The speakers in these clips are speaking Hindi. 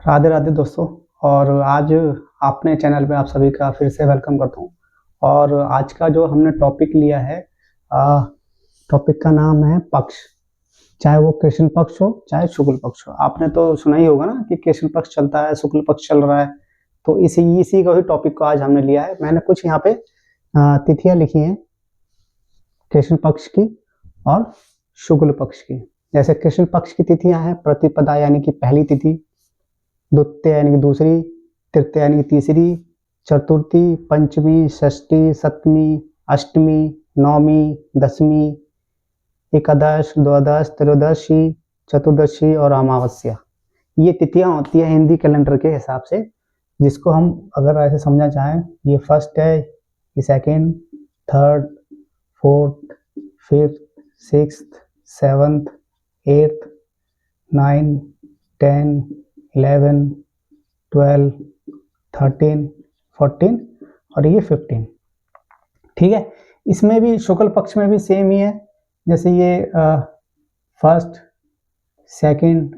राधे राधे दोस्तों। और आज अपने चैनल पे आप सभी का फिर से वेलकम करता हूँ। और आज का जो हमने टॉपिक लिया है, टॉपिक का नाम है पक्ष। चाहे वो कृष्ण पक्ष हो चाहे शुक्ल पक्ष हो। आपने तो सुना ही होगा ना कि कृष्ण पक्ष चलता है, शुक्ल पक्ष चल रहा है। तो इसी का ही टॉपिक को आज हमने लिया है। मैंने कुछ यहाँ पे तिथियां लिखी हैं कृष्ण पक्ष की और शुक्ल पक्ष की। जैसे कृष्ण पक्ष की तिथियां हैं प्रतिपदा यानी कि पहली तिथि, द्वितीया यानी कि दूसरी, तृतीया यानी कि तीसरी, चतुर्थी, पंचमी, षष्ठी, सप्तमी, अष्टमी, नौमी, दसवीं, एकादश, द्वादश, त्रयोदशी, चतुर्दशी और अमावस्या। ये तिथियां होती है हिंदी कैलेंडर के हिसाब से, जिसको हम अगर ऐसे समझना चाहें, ये फर्स्ट है, ये second, third, fourth, fifth, sixth, seventh, eighth, 9, 10, 11, 12, 13, 14 और ये 15। ठीक है। इसमें भी शुक्ल पक्ष में भी सेम ही है। जैसे ये first, second,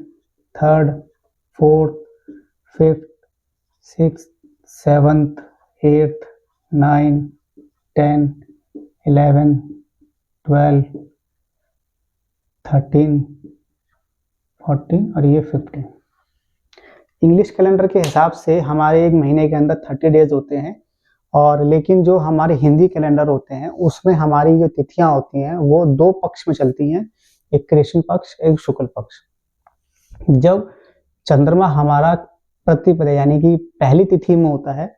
third, fourth, fifth, sixth, seventh, eighth, 9, 10, 11, 12, 13, 14 और ये 15। इंग्लिश कैलेंडर के हिसाब से हमारे एक महीने के अंदर 30 डेज होते हैं, और लेकिन जो हमारे हिंदी कैलेंडर होते हैं उसमें हमारी जो तिथियां होती हैं वो दो पक्ष में चलती हैं, एक कृष्ण पक्ष एक शुक्ल पक्ष। जब चंद्रमा हमारा प्रतिपदा यानी कि पहली तिथि में होता है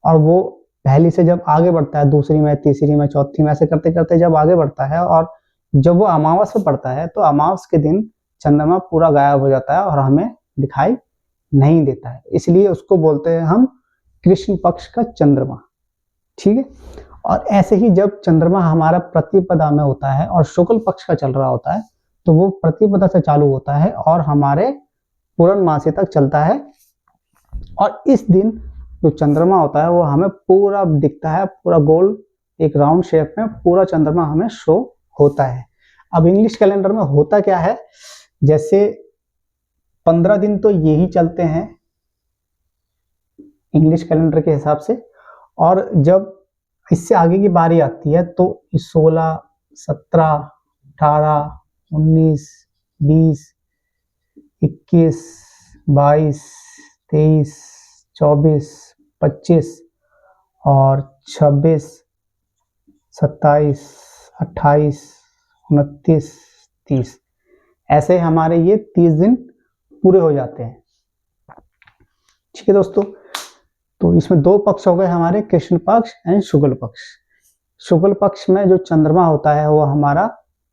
और वो पहली से जब आगे बढ़ता है, दूसरी में, तीसरी में, चौथी में, ऐसे करते करते जब आगे बढ़ता है और जब वो अमावस पे पड़ता है तो अमावस के दिन चंद्रमा पूरा गायब हो जाता है और हमें दिखाई नहीं देता है, इसलिए उसको बोलते हैं हम कृष्ण पक्ष का चंद्रमा। ठीक है। और ऐसे ही जब चंद्रमा हमारा प्रतिपदा में होता है और शुक्ल पक्ष का चल रहा होता है तो वो प्रतिपदा से चालू होता है और हमारे पूर्णमासी तक चलता है, और इस दिन जो चंद्रमा होता है वो हमें पूरा दिखता है, पूरा गोल एक राउंड शेप में पूरा चंद्रमा हमें शो होता है। अब इंग्लिश कैलेंडर में होता क्या है, जैसे 15 दिन तो यही चलते हैं इंग्लिश कैलेंडर के हिसाब से, और जब इससे आगे की बारी आती है तो 16, 17, 18, 19, 20, 21, 22, 23, 24, 25 और 26, 27, 28, 29, 30, ऐसे हमारे ये 30 दिन पूरे हो जाते हैं। ठीक है दोस्तों, तो इसमें दो पक्ष हो गए हमारे, कृष्ण पक्ष एंड शुक्ल पक्ष। शुक्ल पक्ष में जो चंद्रमा होता है वो हमारा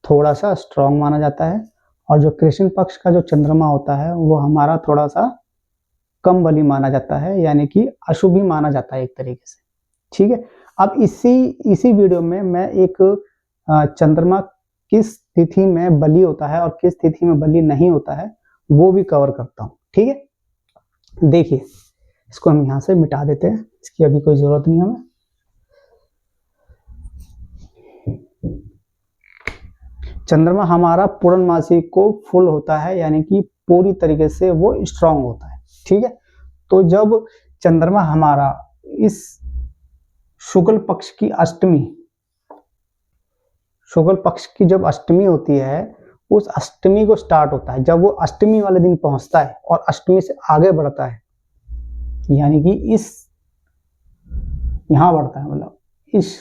थोड़ा सा स्ट्रांग माना जाता है, और जो कृष्ण पक्ष का जो चंद्रमा होता है वो हमारा थोड़ा सा कम बली माना जाता है, यानी कि अशुभ ही माना जाता है एक तरीके से। ठीक है। अब इसी वीडियो में मैं एक चंद्रमा किस तिथि में बली होता है और किस तिथि में बली नहीं होता है वो भी कवर करता हूँ। ठीक है। देखिए, इसको हम यहाँ से मिटा देते हैं, इसकी अभी कोई जरूरत नहीं हमें। चंद्रमा हमारा पूर्णमासी को फुल होता है, यानी कि पूरी तरीके से वो स्ट्रांग होता है। ठीक है। तो जब चंद्रमा हमारा इस शुक्ल पक्ष की अष्टमी, शुक्ल पक्ष की जब अष्टमी होती है उस अष्टमी को स्टार्ट होता है, जब वो अष्टमी वाले दिन पहुंचता है और अष्टमी से आगे बढ़ता है, यानी कि इस यहां बढ़ता है, मतलब इस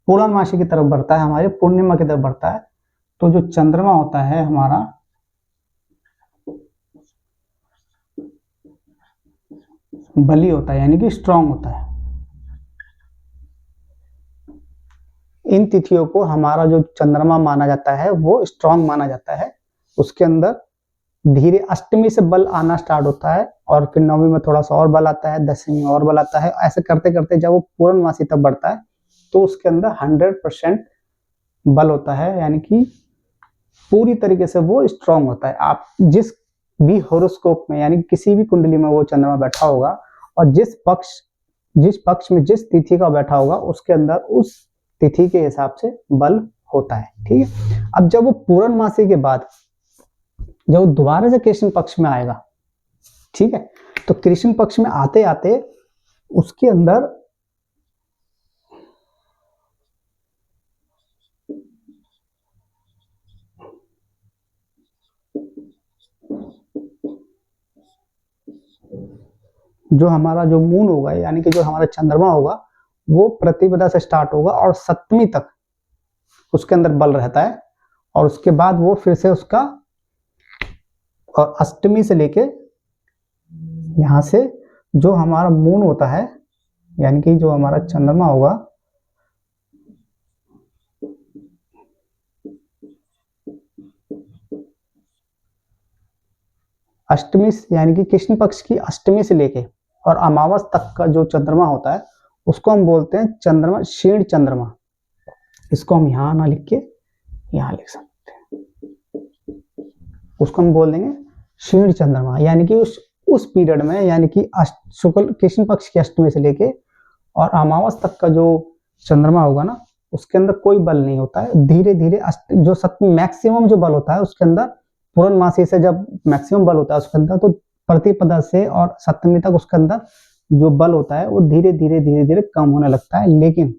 पूर्णमासी की तरफ बढ़ता है, हमारे पूर्णिमा की तरफ बढ़ता है, तो जो चंद्रमा होता है हमारा बली होता है, यानी कि स्ट्रांग होता है। इन तिथियों को हमारा जो चंद्रमा माना जाता है वो स्ट्रांग माना जाता है। उसके अंदर धीरे अष्टमी से बल आना स्टार्ट होता है, और फिर नवमी में थोड़ा सा और बल आता है, दसवीं में और बल आता है, ऐसे करते करते जब वो पूर्णमासी तक बढ़ता है तो उसके अंदर 100% बल होता है, यानी कि पूरी तरीके से वो स्ट्रांग होता है। आप जिस भी होरोस्कोप में, यानी किसी भी कुंडली में वो चंद्रमा बैठा होगा और जिस पक्ष में जिस तिथि का बैठा होगा उसके अंदर उस तिथि के हिसाब से बल होता है। ठीक है। अब जब वो पूर्णमासी के बाद जब दोबारा से कृष्ण पक्ष में आएगा ठीक है। तो कृष्ण पक्ष में आते आते उसके अंदर जो हमारा जो मून होगा यानी कि जो हमारा चंद्रमा होगा वो प्रतिपदा से स्टार्ट होगा और सप्तमी तक उसके अंदर बल रहता है, और उसके बाद वो फिर से उसका और अष्टमी से लेके यहाँ से जो हमारा मून होता है यानी कि जो हमारा चंद्रमा होगा अष्टमी यानी कि कृष्ण पक्ष की अष्टमी से लेके और अमावस तक का जो चंद्रमा होता है उसको हम बोलते हैं चंद्रमा, क्षीण चंद्रमा। इसको हम यहाँ ना लिख के यहाँ लिख सकते हैं, उसको हम बोल देंगे क्षीण चंद्रमा। यानी कि उस पीरियड में यानी कि शुक्ल कृष्ण पक्ष की अष्टमी से लेके और अमावस तक का जो चंद्रमा होगा ना उसके अंदर कोई बल नहीं होता है। धीरे धीरे जो मैक्सिमम जो बल होता है उसके अंदर पूर्णमासी से जब मैक्सिमम बल होता है उसके अंदर, तो प्रतिपदा से और सप्तमी तक उसके अंदर जो बल होता है वो धीरे धीरे कम होने लगता है। लेकिन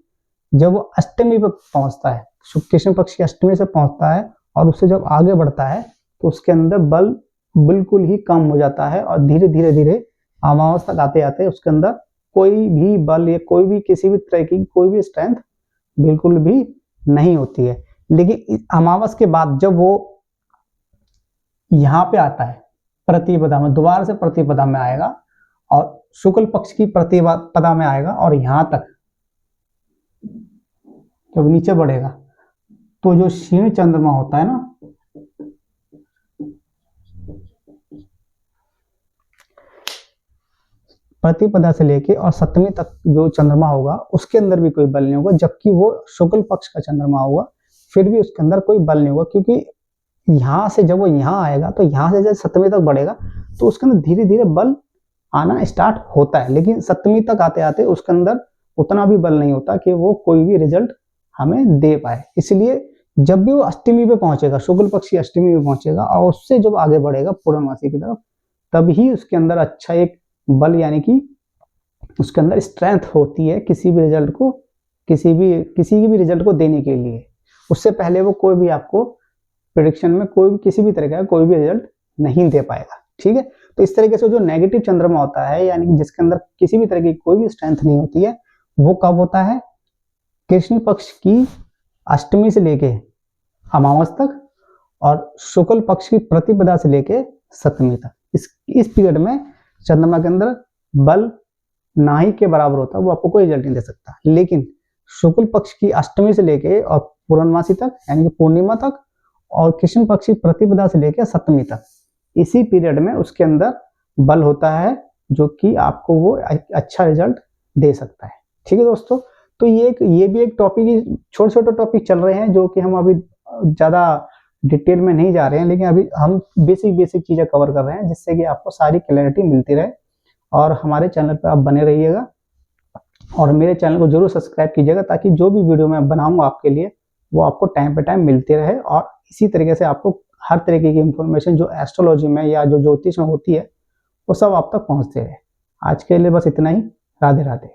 जब वो अष्टमी पे पहुंचता है, कृष्ण पक्ष की अष्टमी से पहुंचता है और उससे जब आगे बढ़ता है तो उसके अंदर बल बिल्कुल ही कम हो जाता है और धीरे धीरे अमावस तक आते आते उसके अंदर कोई भी बल या कोई भी किसी भी तरह की कोई भी स्ट्रेंथ बिल्कुल भी नहीं होती है। लेकिन अमावस के बाद जब वो यहाँ पे आता है प्रतिपदा में, दोबारा से प्रतिपदा में आएगा और शुक्ल पक्ष की प्रतिपदा में आएगा और यहाँ तक जब नीचे बढ़ेगा तो जो क्षीण चंद्रमा होता है ना प्रतिपदा से लेके और सप्तमी तक जो चंद्रमा होगा उसके अंदर भी कोई बल नहीं होगा, जबकि वो शुक्ल पक्ष का चंद्रमा होगा फिर भी उसके अंदर कोई बल नहीं होगा, क्योंकि यहाँ से जब वो यहाँ आएगा तो यहाँ से जब सप्तमी तक बढ़ेगा तो उसके अंदर धीरे धीरे बल आना स्टार्ट होता है। लेकिन सप्तमी तक आते आते उसके अंदर उतना भी बल नहीं होता कि वो कोई भी रिजल्ट हमें दे पाए। इसलिए जब भी वो अष्टमी पे पहुंचेगा, शुक्ल पक्ष की अष्टमी पे पहुंचेगा और उससे जब आगे बढ़ेगा पूर्णमासी की तरफ, तभी उसके अंदर अच्छा एक बल यानी कि उसके अंदर स्ट्रेंथ होती है किसी भी रिजल्ट को किसी भी रिजल्ट को देने के लिए। उससे पहले वो कोई भी आपको प्रेडिक्शन में कोई भी किसी भी तरह का कोई भी रिजल्ट नहीं दे पाएगा। ठीक है, तो इस तरीके से जो नेगेटिव चंद्रमा होता है यानी कि जिसके अंदर किसी भी तरह की कोई भी स्ट्रेंथ नहीं होती है, वो कब होता है? कृष्ण पक्ष की अष्टमी से लेके अमावस तक और शुक्ल पक्ष की प्रतिपदा से लेके सप्तमी तक। इस पीरियड में चंद्रमा के अंदर बल ना ही के बराबर होता है, वो आपको कोई रिजल्ट नहीं दे सकता। लेकिन शुक्ल पक्ष की अष्टमी से लेके और पूर्णमासी तक यानी कि पूर्णिमा तक और कृष्ण पक्ष की प्रतिपदा से लेकर सप्तमी तक, इसी पीरियड में उसके अंदर बल होता है जो कि आपको वो अच्छा रिजल्ट दे सकता है। ठीक है दोस्तों, तो ये भी एक टॉपिक, छोटे टॉपिक चल रहे हैं जो कि हम अभी ज़्यादा डिटेल में नहीं जा रहे हैं, लेकिन अभी हम बेसिक चीज़ें कवर कर रहे हैं जिससे कि आपको सारी क्लैरिटी मिलती रहे। और हमारे चैनल पर आप बने रहिएगा और मेरे चैनल को जरूर सब्सक्राइब कीजिएगा ताकि जो भी वीडियो मैं बनाऊंगा आपके लिए वो आपको टाइम पे टाइम मिलती रहे और इसी तरीके से आपको हर तरीके की इंफॉर्मेशन जो एस्ट्रोलॉजी में या जो ज्योतिष में होती है वो सब आप तक पहुंचते रहे। आज के लिए बस इतना ही। राधे राधे।